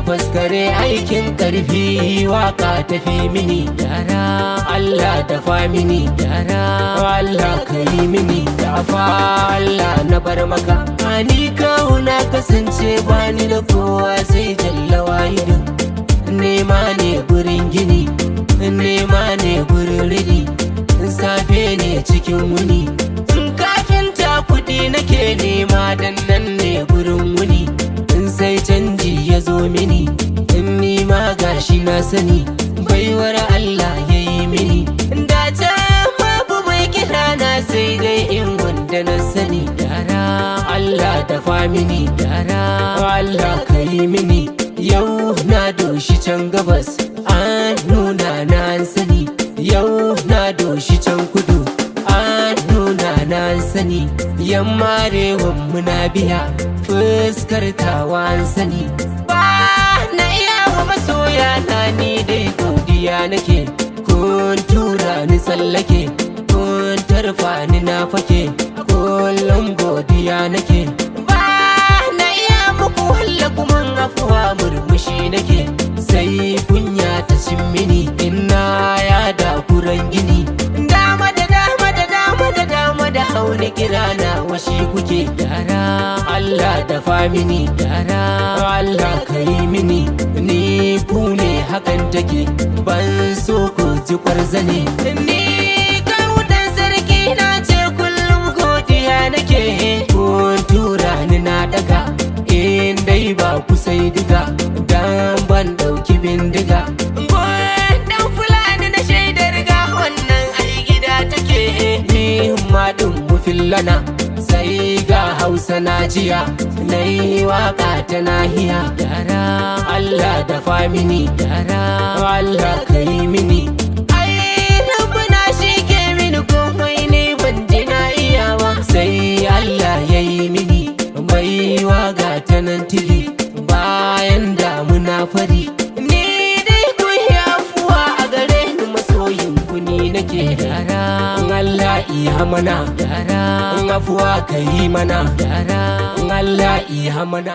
faskare aikin karfi waka tafi mini gyara Allah dafa mini gyara Allah kai mini dafa Allah na bar maka ni kauna kasance bani da kowa sai jalla wahidin nema ne gurin gini nema ne gurin rini safe ne cikin wuni kafinta kudi nake nema dan nan ne gurin wuni sai canji ya zo mini ni ma gashi na sani baiwar Allah yayi mini da ta babu mai kira na sai dai in wanda na sani gyara Allah dafa mini gyara Allah kai mini yau na doshi can gabas an nuna na sani yau na doshi can kudu an nuna na sani yamma rewan muna biya fuskar tawa an sani ba na iya wa masoya na ni dai godiya nake kun tura ni tsallake kun tarfa ni na fake kullum godiya nake ba na iya muku walla kuma afuwa murmushi nake sai kunya ta cin mini ina ya da kuran gini dama da dama da dama da dama da hauni kira na washi kuke gyara Allah dafa mini gyara Allah kai mini ni ku ne hakan take ban so ku ji kwarzane ni kautan sarki na ce kullum godiya nake kun tura ni na daga in dai ba ku sai diga dan ban dauki bindiga dan fulani na shaidar ga wannan ai gida take ni ma din mu fillana sai ga Hausa na jiya nayi waka ta nahiya gyara Allah dafa mini gyara Allah kai mini ai rabbana shi ke mini komai ne ban ji na iyawa sai Allah yayi mini mai waga ta nan tili bayan damuna fari ni dai ku yi afuwa a gare ni masoyin ku ni nake gyara Allah iya mana gyara afuwa kai mana gyara Allah iya mana